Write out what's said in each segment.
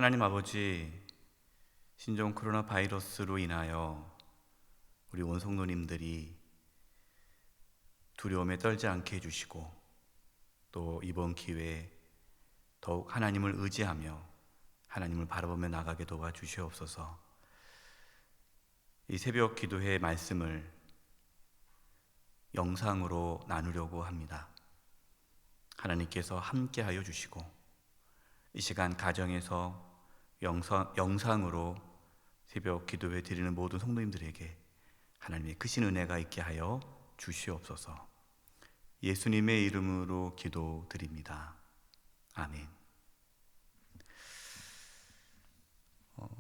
하나님 아버지, 신종 코로나 바이러스로 인하여 우리 온 성도님들이 두려움에 떨지 않게 해주시고, 또 이번 기회에 더욱 하나님을 의지하며 하나님을 바라보며 나가게 도와주시옵소서. 이 새벽 기도회 말씀을 영상으로 나누려고 합니다. 하나님께서 함께하여 주시고, 이 시간 가정에서 영상으로 새벽 기도회 드리는 모든 성도님들에게 하나님의 크신 은혜가 있게 하여 주시옵소서. 예수님의 이름으로 기도드립니다. 아멘.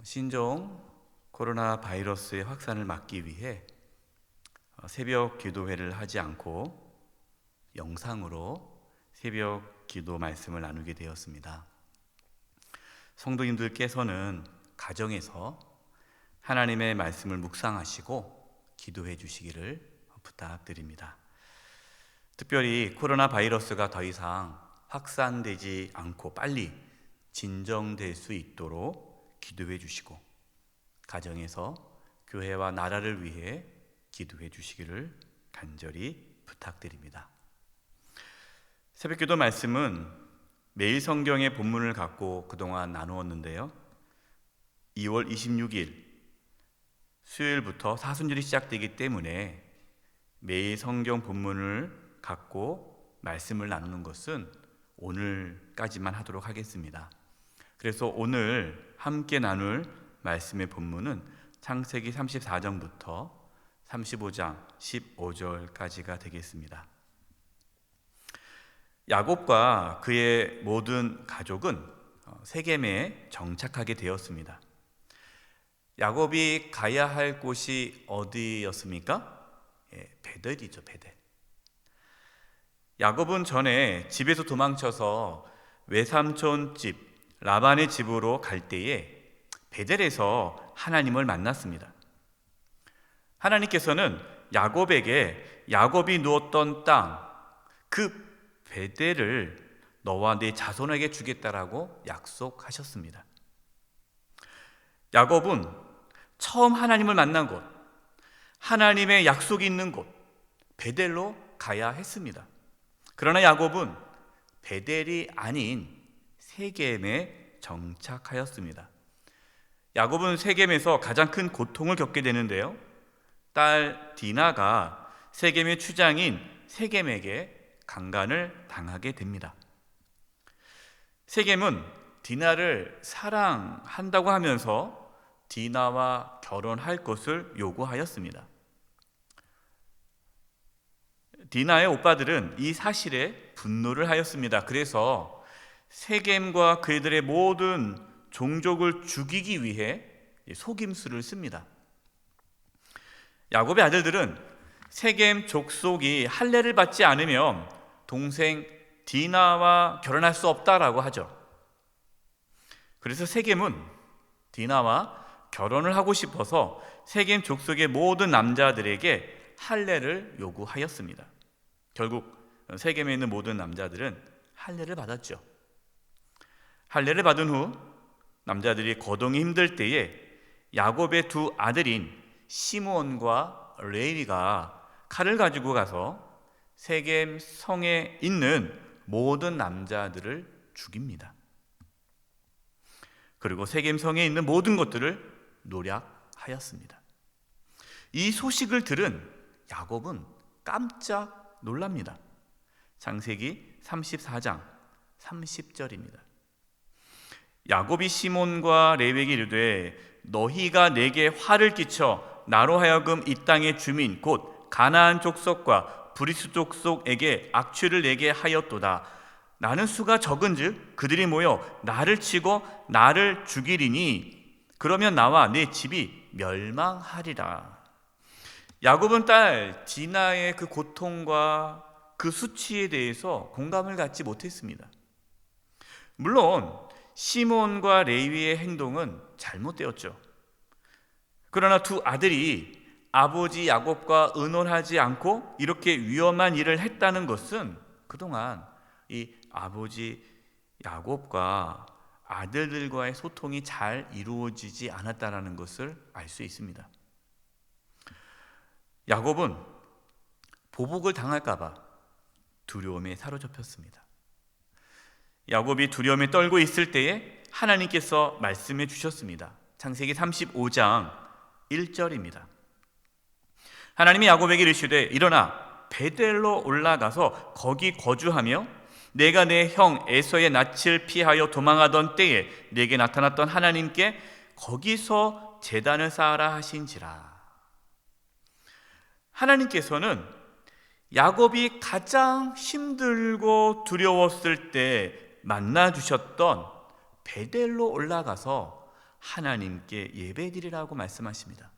신종 코로나 바이러스의 확산을 막기 위해 새벽 기도회를 하지 않고 영상으로 새벽 기도 말씀을 나누게 되었습니다. 성도님들께서는 가정에서 하나님의 말씀을 묵상하시고 기도해 주시기를 부탁드립니다. 특별히 코로나 바이러스가 더 이상 확산되지 않고 빨리 진정될 수 있도록 기도해 주시고, 가정에서 교회와 나라를 위해 기도해 주시기를 간절히 부탁드립니다. 새벽기도 말씀은 매일 성경의 본문을 갖고 그동안 나누었는데요, 2월 26일 수요일부터 사순절이 시작되기 때문에 매일 성경 본문을 갖고 말씀을 나누는 것은 오늘까지만 하도록 하겠습니다. 그래서 오늘 함께 나눌 말씀의 본문은 창세기 34장부터 35장 15절까지가 되겠습니다. 야곱과 그의 모든 가족은 세겜에 정착하게 되었습니다. 야곱이 가야 할 곳이 어디였습니까? 베델이죠, 베델. 야곱은 전에 집에서 도망쳐서 외삼촌 집 라반의 집으로 갈 때에 베델에서 하나님을 만났습니다. 하나님께서는 야곱에게 야곱이 누웠던 땅, 그 베델을 너와 네 자손에게 주겠다라고 약속하셨습니다. 야곱은 처음 하나님을 만난 곳, 하나님의 약속이 있는 곳 베델로 가야 했습니다. 그러나 야곱은 베델이 아닌 세겜에 정착하였습니다. 야곱은 세겜에서 가장 큰 고통을 겪게 되는데요, 딸 디나가 세겜의 추장인 세겜에게 강간을 당하게 됩니다. 세겜은 디나를 사랑한다고 하면서 디나와 결혼할 것을 요구하였습니다. 디나의 오빠들은 이 사실에 분노를 하였습니다. 그래서 세겜과 그들의 모든 종족을 죽이기 위해 속임수를 씁니다. 야곱의 아들들은 세겜 족속이 할례를 받지 않으면 동생 디나와 결혼할 수 없다라고 하죠. 그래서 세겜은 디나와 결혼을 하고 싶어서 세겜 족속의 모든 남자들에게 할례를 요구하였습니다. 결국 세겜에 있는 모든 남자들은 할례를 받았죠. 할례를 받은 후 남자들이 거동이 힘들 때에 야곱의 두 아들인 시므온과 레위가 칼을 가지고 가서 세겜 성에 있는 모든 남자들을 죽입니다. 그리고 세겜 성에 있는 모든 것들을 노략하였습니다. 이 소식을 들은 야곱은 깜짝 놀랍니다. 창세기 34장 30절입니다. 야곱이 시몬과 레위에게 이르되 너희가 내게 화를 끼쳐 나로 하여금 이 땅의 주민 곧 가나안 족속과 브리스 족속에게 악취를 내게 하였도다. 나는 수가 적은즉 그들이 모여 나를 치고 나를 죽이리니 그러면 나와 내 집이 멸망하리라. 야곱은 딸 디나의 그 고통과 그 수치에 대해서 공감을 갖지 못했습니다. 물론 시몬과 레위의 행동은 잘못되었죠. 그러나 두 아들이 아버지 야곱과 의논하지 않고 이렇게 위험한 일을 했다는 것은 그동안 이 아버지 야곱과 아들들과의 소통이 잘 이루어지지 않았다는 것을 알 수 있습니다. 야곱은 보복을 당할까 봐 두려움에 사로잡혔습니다. 야곱이 두려움에 떨고 있을 때에 하나님께서 말씀해 주셨습니다. 창세기 35장 1절입니다. 하나님이 야곱에게 이르시되 일어나 베델로 올라가서 거기 거주하며 내가 내 형 에서의 낯을 피하여 도망하던 때에 내게 나타났던 하나님께 거기서 제단을 쌓으라 하신지라. 하나님께서는 야곱이 가장 힘들고 두려웠을 때 만나 주셨던 베델로 올라가서 하나님께 예배드리라고 말씀하십니다.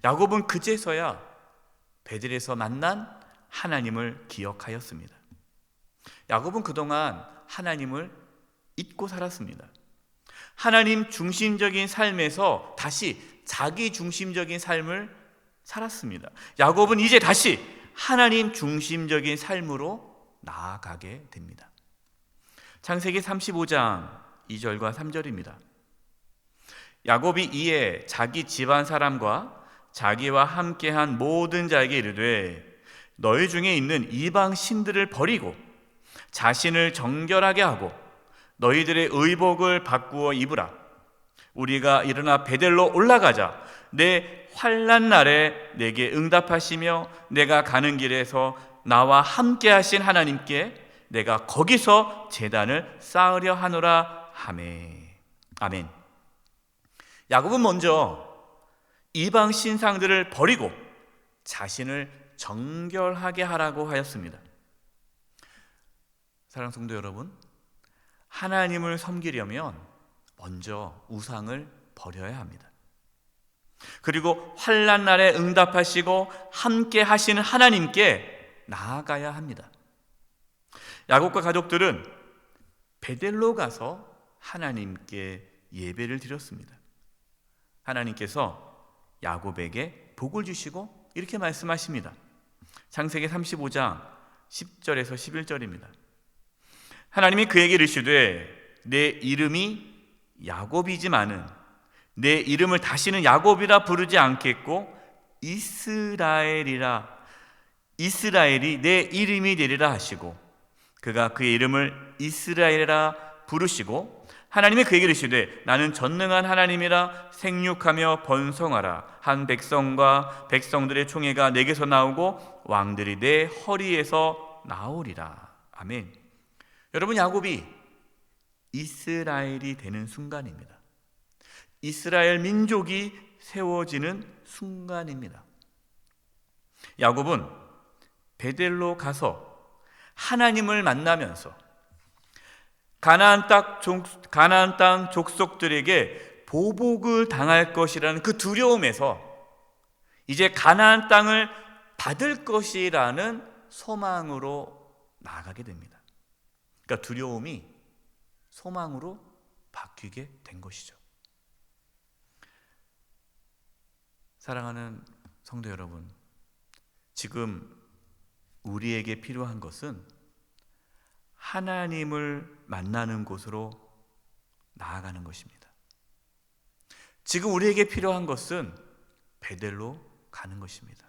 야곱은 그제서야 베델에서 만난 하나님을 기억하였습니다. 야곱은 그동안 하나님을 잊고 살았습니다. 하나님 중심적인 삶에서 다시 자기 중심적인 삶을 살았습니다. 야곱은 이제 다시 하나님 중심적인 삶으로 나아가게 됩니다. 창세기 35장 2절과 3절입니다. 야곱이 이에 자기 집안 사람과 자기와 함께한 모든 자에게 이르되 너희 중에 있는 이방 신들을 버리고 자신을 정결하게 하고 너희들의 의복을 바꾸어 입으라. 우리가 일어나 베델로 올라가자. 내 환난 날에 내게 응답하시며 내가 가는 길에서 나와 함께 하신 하나님께 내가 거기서 제단을 쌓으려 하노라 하매. 아멘. 야곱은 먼저 이방 신상들을 버리고 자신을 정결하게 하라고 하였습니다. 사랑하는 성도 여러분, 하나님을 섬기려면 먼저 우상을 버려야 합니다. 그리고 환난 날에 응답하시고 함께 하시는 하나님께 나아가야 합니다. 야곱과 가족들은 베델로 가서 하나님께 예배를 드렸습니다. 하나님께서 야곱에게 복을 주시고 이렇게 말씀하십니다. 창세기 35장 10절에서 11절입니다. 하나님이 그에게 이르시되 내 이름이 야곱이지만은 내 이름을 다시는 야곱이라 부르지 않겠고 이스라엘이 내 이름이 되리라 하시고 그가 그의 이름을 이스라엘이라 부르시고 하나님이 그에게 이르시되 나는 전능한 하나님이라 생육하며 번성하라. 한 백성과 백성들의 총회가 내게서 나오고 왕들이 내 허리에서 나오리라. 아멘. 여러분, 야곱이 이스라엘이 되는 순간입니다. 이스라엘 민족이 세워지는 순간입니다. 야곱은 베델로 가서 하나님을 만나면서 가나안 땅 족속들에게 보복을 당할 것이라는 그 두려움에서 이제 가나안 땅을 받을 것이라는 소망으로 나아가게 됩니다. 그러니까 두려움이 소망으로 바뀌게 된 것이죠. 사랑하는 성도 여러분, 지금 우리에게 필요한 것은 하나님을 만나는 곳으로 나아가는 것입니다. 지금 우리에게 필요한 것은 베델로 가는 것입니다.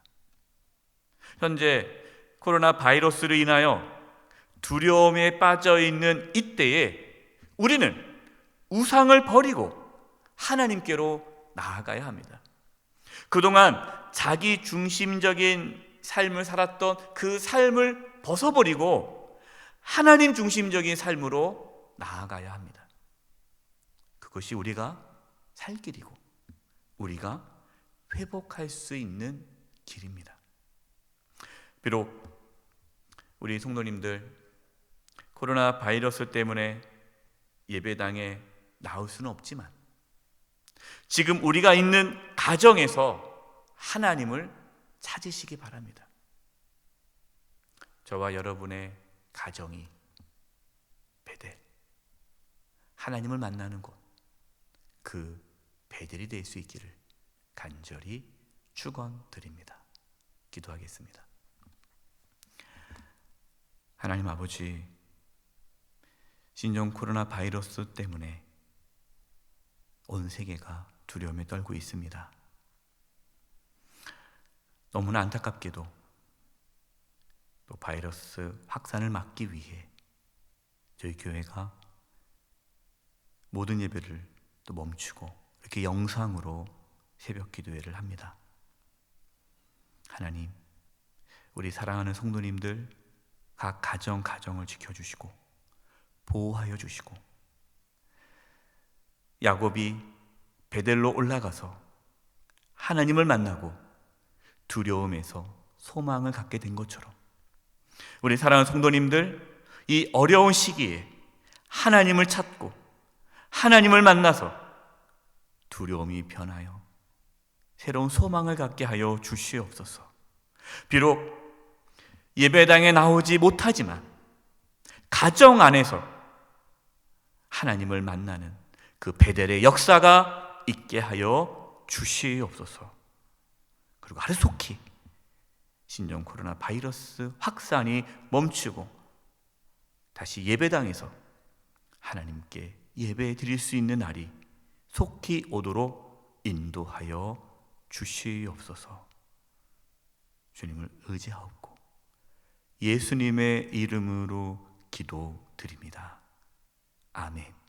현재 코로나 바이러스로 인하여 두려움에 빠져 있는 이때에 우리는 우상을 버리고 하나님께로 나아가야 합니다. 그동안 자기 중심적인 삶을 살았던 그 삶을 벗어버리고 하나님 중심적인 삶으로 나아가야 합니다. 그것이 우리가 살 길이고 우리가 회복할 수 있는 길입니다. 비록 우리 성도님들 코로나 바이러스 때문에 예배당에 나올 수는 없지만 지금 우리가 있는 가정에서 하나님을 찾으시기 바랍니다. 저와 여러분의 가정이 베델, 하나님을 만나는 곳, 그 베델이 될 수 있기를 간절히 축원드립니다. 기도하겠습니다. 하나님 아버지, 신종 코로나 바이러스 때문에 온 세계가 두려움에 떨고 있습니다. 너무나 안타깝게도 또 바이러스 확산을 막기 위해 저희 교회가 모든 예배를 또 멈추고 이렇게 영상으로 새벽 기도회를 합니다. 하나님, 우리 사랑하는 성도님들 각 가정을 지켜주시고 보호하여 주시고, 야곱이 베델로 올라가서 하나님을 만나고 두려움에서 소망을 갖게 된 것처럼 우리 사랑하는 성도님들 이 어려운 시기에 하나님을 찾고 하나님을 만나서 두려움이 변하여 새로운 소망을 갖게 하여 주시옵소서. 비록 예배당에 나오지 못하지만 가정 안에서 하나님을 만나는 그 베델의 역사가 있게 하여 주시옵소서. 그리고 하루속히 신종 코로나 바이러스 확산이 멈추고 다시 예배당에서 하나님께 예배 드릴 수 있는 날이 속히 오도록 인도하여 주시옵소서. 주님을 의지하옵고 예수님의 이름으로 기도드립니다. 아멘.